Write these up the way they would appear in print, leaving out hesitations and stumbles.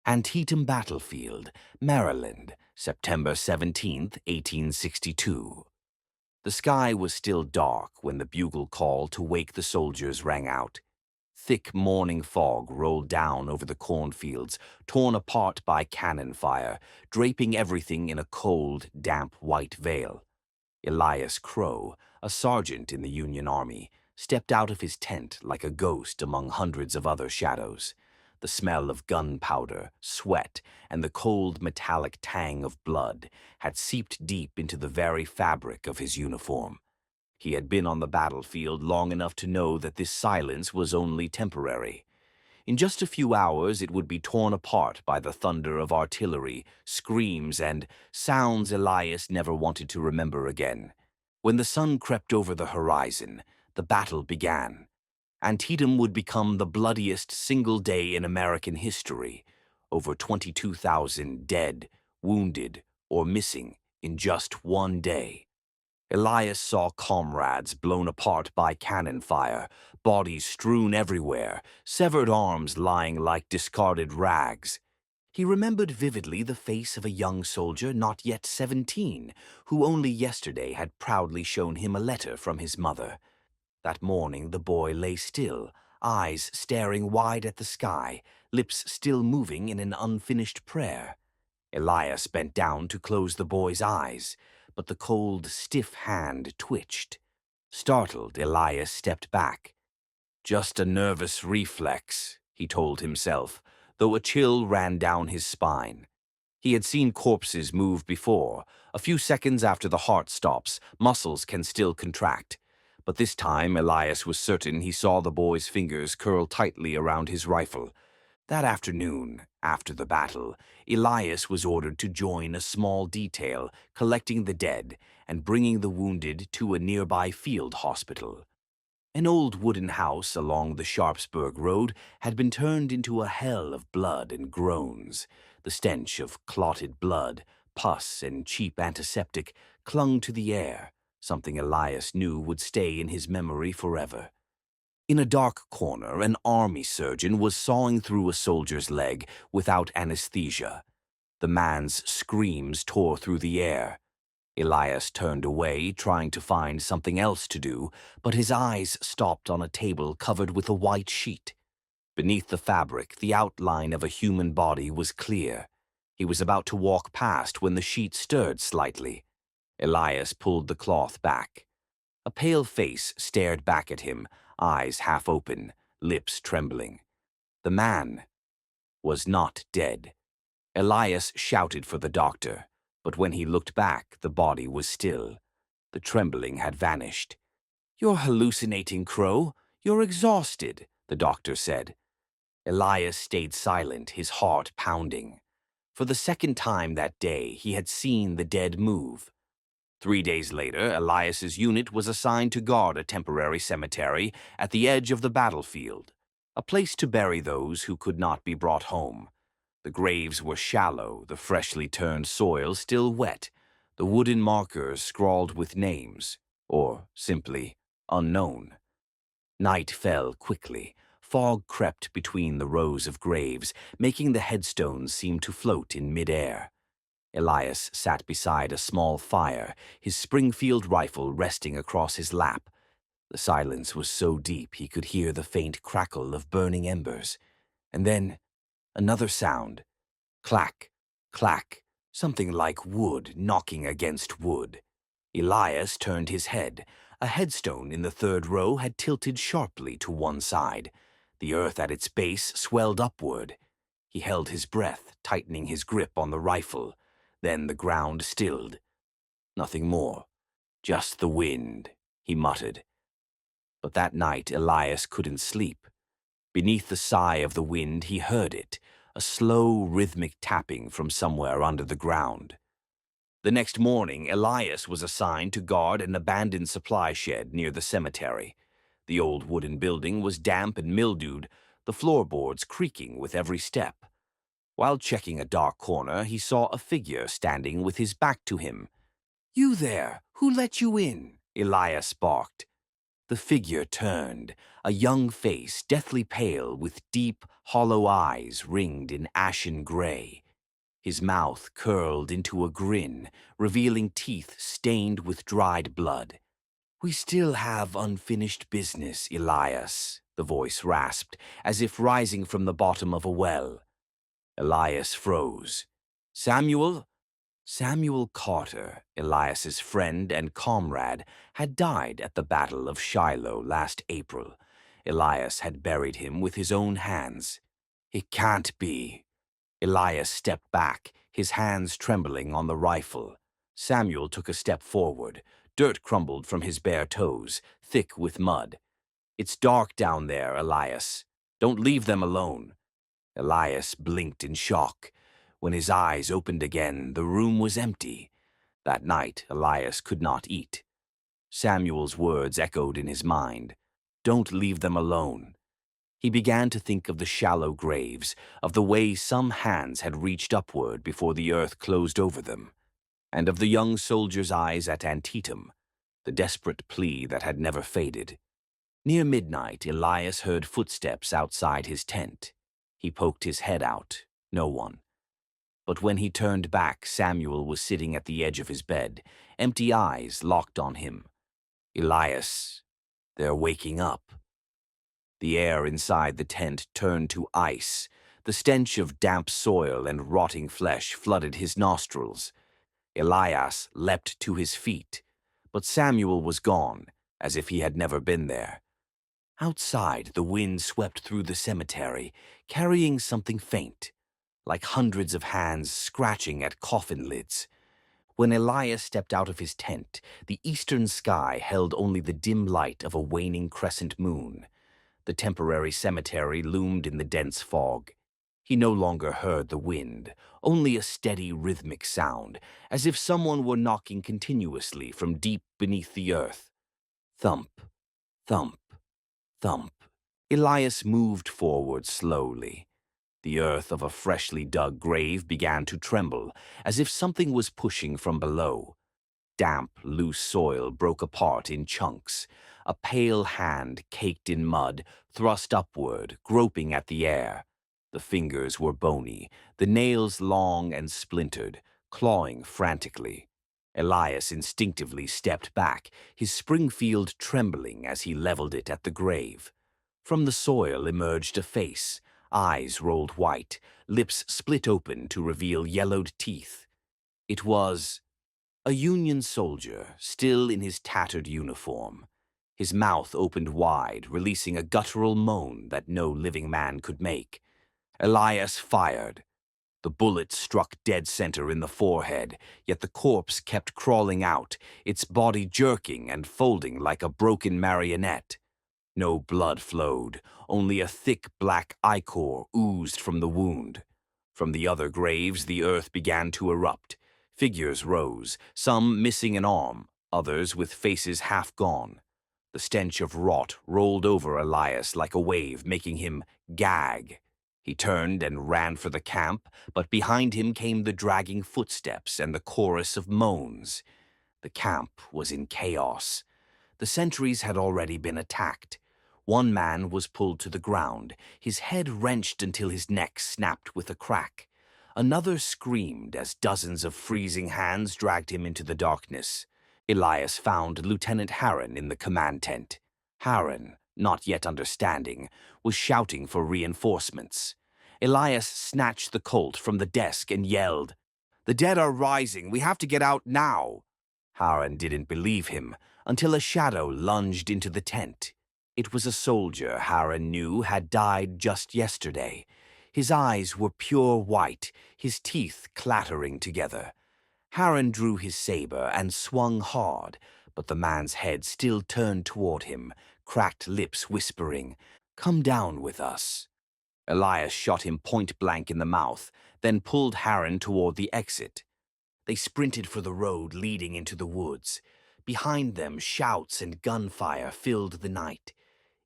Antietam Battlefield, Maryland, September 17, 1862. The sky was still dark when the bugle call to wake the soldiers rang out. Thick morning fog rolled down over the cornfields, torn apart by cannon fire, draping everything in a cold, damp white veil. Elias Crow, a sergeant in the Union Army, stepped out of his tent like a ghost among hundreds of other shadows. The smell of gunpowder, sweat, and the cold metallic tang of blood had seeped deep into the very fabric of his uniform. He had been on the battlefield long enough to know that this silence was only temporary. In just a few hours it would be torn apart by the thunder of artillery, screams, and sounds Elias never wanted to remember again. When the sun crept over the horizon, the battle began. Antietam would become the bloodiest single day in American history. Over 22,000 dead, wounded, or missing in just one day. Elias saw comrades blown apart by cannon fire, bodies strewn everywhere, severed arms lying like discarded rags. He remembered vividly the face of a young soldier not yet 17, who only yesterday had proudly shown him a letter from his mother. That morning the boy lay still, eyes staring wide at the sky, lips still moving in an unfinished prayer. Elias bent down to close the boy's eyes, but the cold, stiff hand twitched. Startled, Elias stepped back. Just a nervous reflex, he told himself, though a chill ran down his spine. He had seen corpses move before. A few seconds after the heart stops, muscles can still contract. But this time Elias was certain he saw the boy's fingers curl tightly around his rifle. That afternoon, after the battle, Elias was ordered to join a small detail collecting the dead and bringing the wounded to a nearby field hospital. An old wooden house along the Sharpsburg Road had been turned into a hell of blood and groans. The stench of clotted blood, pus, and cheap antiseptic clung to the air, something Elias knew would stay in his memory forever. In a dark corner, an army surgeon was sawing through a soldier's leg without anesthesia. The man's screams tore through the air. Elias turned away, trying to find something else to do, but his eyes stopped on a table covered with a white sheet. Beneath the fabric, the outline of a human body was clear. He was about to walk past when the sheet stirred slightly. Elias pulled the cloth back. A pale face stared back at him, eyes half open, lips trembling. The man was not dead. Elias shouted for the doctor, but when he looked back, the body was still. The trembling had vanished. "You're hallucinating, Crow. You're exhausted," the doctor said. Elias stayed silent, his heart pounding. For the second time that day, he had seen the dead move. 3 days later, Elias's unit was assigned to guard a temporary cemetery at the edge of the battlefield, a place to bury those who could not be brought home. The graves were shallow, the freshly turned soil still wet, the wooden markers scrawled with names, or simply unknown. Night fell quickly. Fog crept between the rows of graves, making the headstones seem to float in midair. Elias sat beside a small fire, his Springfield rifle resting across his lap. The silence was so deep he could hear the faint crackle of burning embers. And then another sound. Clack, clack, something like wood knocking against wood. Elias turned his head. A headstone in the third row had tilted sharply to one side. The earth at its base swelled upward. He held his breath, tightening his grip on the rifle. Then the ground stilled. Nothing more. Just the wind, he muttered. But that night Elias couldn't sleep. Beneath the sigh of the wind he heard it, a slow, rhythmic tapping from somewhere under the ground. The next morning, Elias was assigned to guard an abandoned supply shed near the cemetery. The old wooden building was damp and mildewed, the floorboards creaking with every step. While checking a dark corner, he saw a figure standing with his back to him. "You there! Who let you in?" Elias barked. The figure turned, a young face deathly pale with deep, hollow eyes ringed in ashen gray. His mouth curled into a grin, revealing teeth stained with dried blood. "We still have unfinished business, Elias," the voice rasped, as if rising from the bottom of a well. Elias froze. "Samuel?" Samuel Carter, Elias's friend and comrade, had died at the Battle of Shiloh last April. Elias had buried him with his own hands. "It can't be." Elias stepped back, his hands trembling on the rifle. Samuel took a step forward. Dirt crumbled from his bare toes, thick with mud. "It's dark down there, Elias. Don't leave them alone." Elias blinked in shock. When his eyes opened again, the room was empty. That night, Elias could not eat. Samuel's words echoed in his mind. "Don't leave them alone." He began to think of the shallow graves, of the way some hands had reached upward before the earth closed over them, and of the young soldier's eyes at Antietam, the desperate plea that had never faded. Near midnight, Elias heard footsteps outside his tent. He poked his head out. No one. But when he turned back, Samuel was sitting at the edge of his bed, empty eyes locked on him. "Elias, they're waking up." The air inside the tent turned to ice. The stench of damp soil and rotting flesh flooded his nostrils. Elias leapt to his feet, but Samuel was gone, as if he had never been there. Outside, the wind swept through the cemetery, carrying something faint, like hundreds of hands scratching at coffin lids. When Elias stepped out of his tent, the eastern sky held only the dim light of a waning crescent moon. The temporary cemetery loomed in the dense fog. He no longer heard the wind, only a steady rhythmic sound, as if someone were knocking continuously from deep beneath the earth. Thump, thump, thump. Elias moved forward slowly. The earth of a freshly dug grave began to tremble, as if something was pushing from below. Damp, loose soil broke apart in chunks. A pale hand, caked in mud, thrust upward, groping at the air. The fingers were bony, the nails long and splintered, clawing frantically. Elias instinctively stepped back, his Springfield trembling as he leveled it at the grave. From the soil emerged a face, eyes rolled white, lips split open to reveal yellowed teeth. It was a Union soldier, still in his tattered uniform. His mouth opened wide, releasing a guttural moan that no living man could make. Elias fired. The bullet struck dead center in the forehead, yet the corpse kept crawling out, its body jerking and folding like a broken marionette. No blood flowed, only a thick black ichor oozed from the wound. From the other graves, the earth began to erupt. Figures rose, some missing an arm, others with faces half gone. The stench of rot rolled over Elias like a wave, making him gag. He turned and ran for the camp, but behind him came the dragging footsteps and the chorus of moans. The camp was in chaos. The sentries had already been attacked. One man was pulled to the ground, his head wrenched until his neck snapped with a crack. Another screamed as dozens of freezing hands dragged him into the darkness. Elias found Lieutenant Harron in the command tent. Harron, not yet understanding, was shouting for reinforcements. Elias snatched the Colt from the desk and yelled, "The dead are rising. We have to get out now." Harron didn't believe him until a shadow lunged into the tent. It was a soldier Harron knew had died just yesterday. His eyes were pure white, his teeth clattering together. Harron drew his saber and swung hard, but the man's head still turned toward him, cracked lips whispering, "Come down with us." Elias shot him point-blank in the mouth, then pulled Harron toward the exit. They sprinted for the road leading into the woods. Behind them, shouts and gunfire filled the night.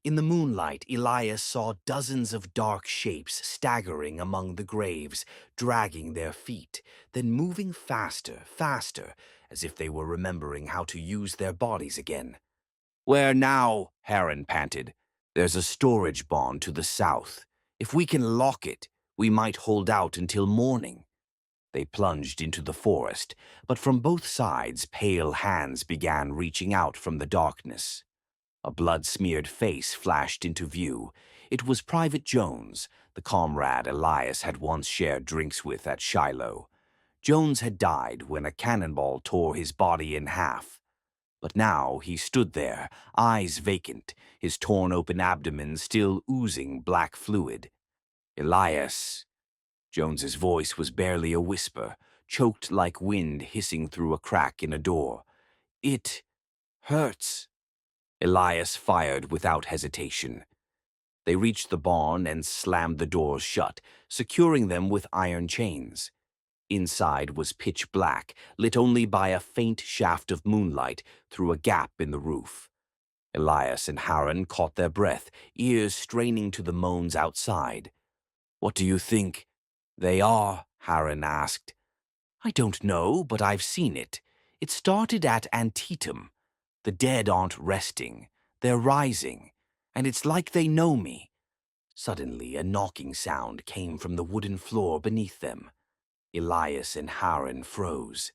In the moonlight, Elias saw dozens of dark shapes staggering among the graves, dragging their feet, then moving faster, faster, as if they were remembering how to use their bodies again. Where now? Harren panted. There's a storage barn to the south. If we can lock it, we might hold out until morning. They plunged into the forest, but from both sides pale hands began reaching out from the darkness. A blood-smeared face flashed into view. It was Private Jones, the comrade Elias had once shared drinks with at Shiloh. Jones had died when a cannonball tore his body in half. But now he stood there, eyes vacant, his torn-open abdomen still oozing black fluid. Elias. Jones's voice was barely a whisper, choked like wind hissing through a crack in a door. It hurts. Elias fired without hesitation. They reached the barn and slammed the doors shut, securing them with iron chains. Inside was pitch black, lit only by a faint shaft of moonlight through a gap in the roof. Elias and Harren caught their breath, ears straining to the moans outside. "What do you think they are?" Harren asked. "I don't know, but I've seen it. It started at Antietam. The dead aren't resting. They're rising. And it's like they know me." Suddenly, a knocking sound came from the wooden floor beneath them. Elias and Harren froze.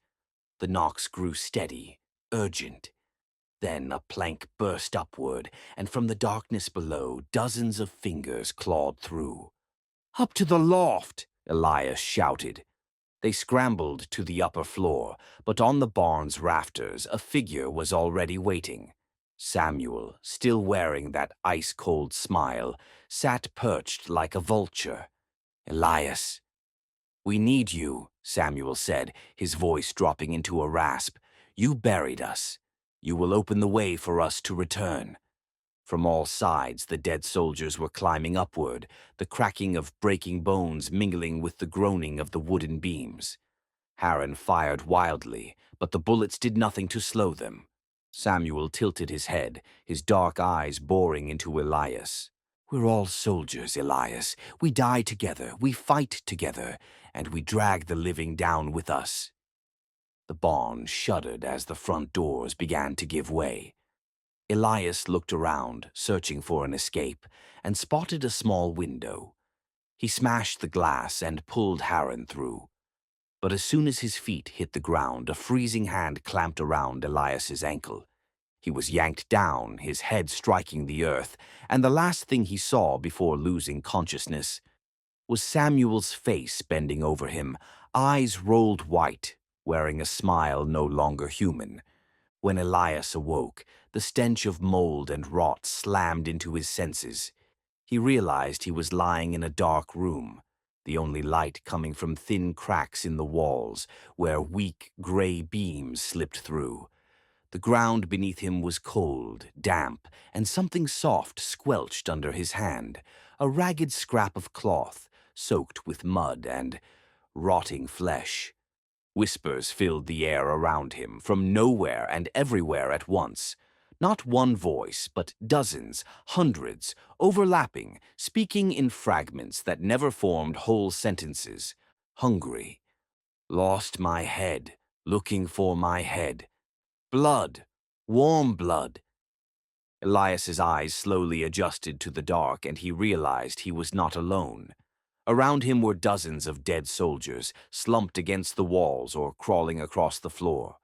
The knocks grew steady, urgent. Then a plank burst upward, and from the darkness below, dozens of fingers clawed through. "Up to the loft!" Elias shouted. They scrambled to the upper floor, but on the barn's rafters a figure was already waiting. Samuel, still wearing that ice-cold smile, sat perched like a vulture. "Elias." "We need you," Samuel said, his voice dropping into a rasp. "You buried us. You will open the way for us to return." From all sides the dead soldiers were climbing upward, the cracking of breaking bones mingling with the groaning of the wooden beams. Harren fired wildly, but the bullets did nothing to slow them. Samuel tilted his head, his dark eyes boring into Elias. "We're all soldiers, Elias. We die together, we fight together, and we drag the living down with us." The barn shuddered as the front doors began to give way. Elias looked around, searching for an escape, and spotted a small window. He smashed the glass and pulled Harren through. But as soon as his feet hit the ground, a freezing hand clamped around Elias's ankle. He was yanked down, his head striking the earth, and the last thing he saw before losing consciousness was Samuel's face bending over him, eyes rolled white, wearing a smile no longer human. When Elias awoke, the stench of mold and rot slammed into his senses. He realized he was lying in a dark room, the only light coming from thin cracks in the walls, where weak gray beams slipped through. The ground beneath him was cold, damp, and something soft squelched under his hand, a ragged scrap of cloth, soaked with mud and rotting flesh. Whispers filled the air around him, from nowhere and everywhere at once. Not one voice, but dozens, hundreds, overlapping, speaking in fragments that never formed whole sentences. Hungry. Lost my head, looking for my head. Blood. Warm blood. Elias's eyes slowly adjusted to the dark, and he realized he was not alone. Around him were dozens of dead soldiers, slumped against the walls or crawling across the floor.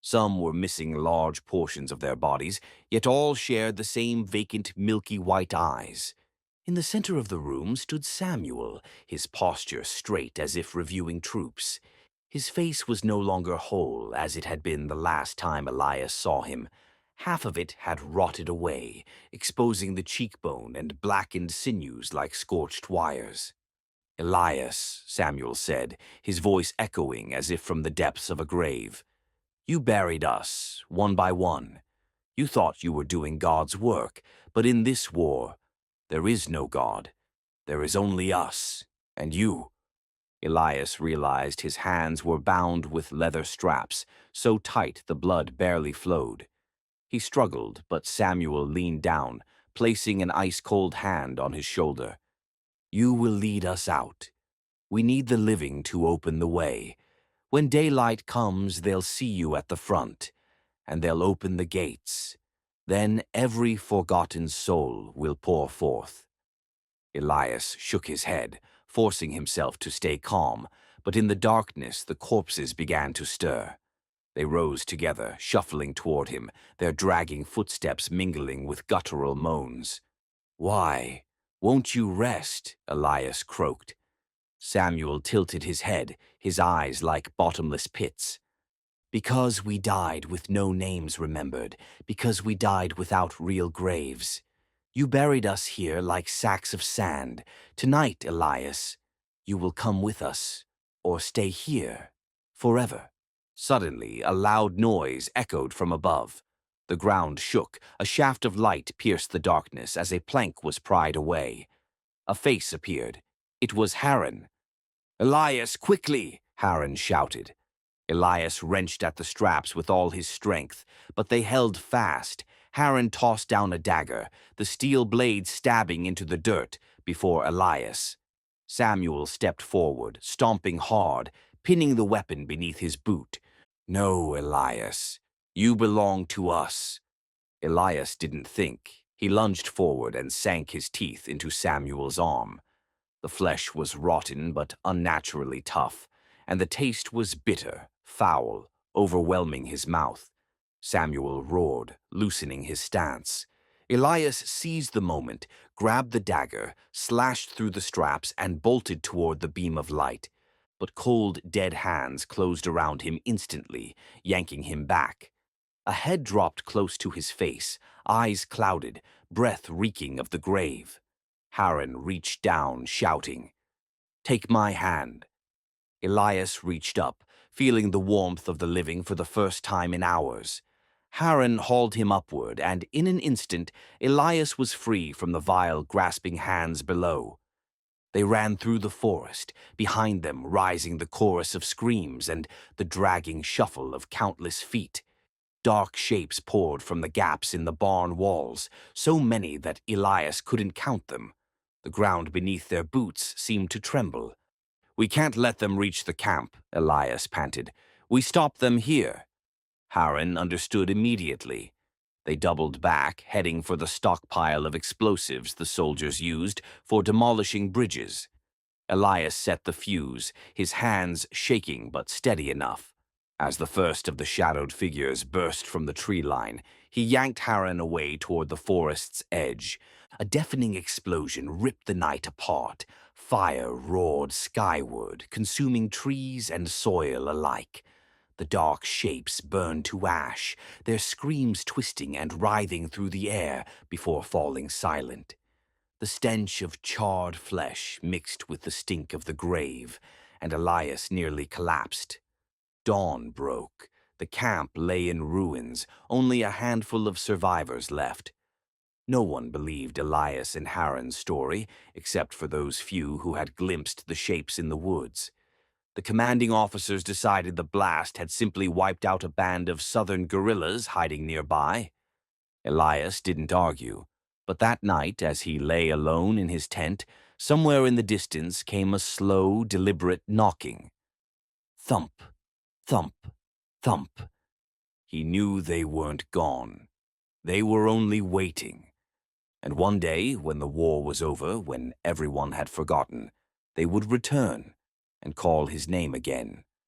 Some were missing large portions of their bodies, yet all shared the same vacant, milky white eyes. In the center of the room stood Samuel, his posture straight as if reviewing troops. His face was no longer whole as it had been the last time Elias saw him. Half of it had rotted away, exposing the cheekbone and blackened sinews like scorched wires. "Elias," Samuel said, his voice echoing as if from the depths of a grave. "You buried us, one by one. You thought you were doing God's work, but in this war, there is no God. There is only us, and you." Elias realized his hands were bound with leather straps, so tight the blood barely flowed. He struggled, but Samuel leaned down, placing an ice-cold hand on his shoulder. "You will lead us out. We need the living to open the way. When daylight comes, they'll see you at the front, and they'll open the gates. Then every forgotten soul will pour forth. Elias shook his head, forcing himself to stay calm, but in the darkness the corpses began to stir. They rose together, shuffling toward him, their dragging footsteps mingling with guttural moans. "Why, won't you rest?" Elias croaked. Samuel tilted his head, his eyes like bottomless pits. "Because we died with no names remembered, because we died without real graves. You buried us here like sacks of sand. Tonight, Elias, you will come with us, or stay here, forever." Suddenly, a loud noise echoed from above. The ground shook, a shaft of light pierced the darkness as a plank was pried away. A face appeared. It was Haran. "Elias, quickly!" Haran shouted. Elias wrenched at the straps with all his strength, but they held fast. Haran tossed down a dagger, the steel blade stabbing into the dirt before Elias. Samuel stepped forward, stomping hard, pinning the weapon beneath his boot. "No, Elias, you belong to us." Elias didn't think. He lunged forward and sank his teeth into Samuel's arm. The flesh was rotten but unnaturally tough, and the taste was bitter, foul, overwhelming his mouth. Samuel roared, loosening his stance. Elias seized the moment, grabbed the dagger, slashed through the straps, and bolted toward the beam of light. But cold, dead hands closed around him instantly, yanking him back. A head dropped close to his face, eyes clouded, breath reeking of the grave. Haran reached down, shouting, "Take my hand." Elias reached up, feeling the warmth of the living for the first time in hours. Haran hauled him upward, and in an instant, Elias was free from the vile, grasping hands below. They ran through the forest, behind them rising the chorus of screams and the dragging shuffle of countless feet. Dark shapes poured from the gaps in the barn walls, so many that Elias couldn't count them. The ground beneath their boots seemed to tremble. "We can't let them reach the camp," Elias panted. "We stop them here." Haran understood immediately. They doubled back, heading for the stockpile of explosives the soldiers used for demolishing bridges. Elias set the fuse, his hands shaking but steady enough. As the first of the shadowed figures burst from the tree line, he yanked Haran away toward the forest's edge. A deafening explosion ripped the night apart. Fire roared skyward, consuming trees and soil alike. The dark shapes burned to ash, their screams twisting and writhing through the air before falling silent. The stench of charred flesh mixed with the stink of the grave, and Elias nearly collapsed. Dawn broke. The camp lay in ruins, only a handful of survivors left. No one believed Elias and Haran's story, except for those few who had glimpsed the shapes in the woods. The commanding officers decided the blast had simply wiped out a band of southern guerrillas hiding nearby. Elias didn't argue, but that night, as he lay alone in his tent, somewhere in the distance came a slow, deliberate knocking. Thump, thump, thump. He knew they weren't gone. They were only waiting. And one day, when the war was over, when everyone had forgotten, they would return and call his name again.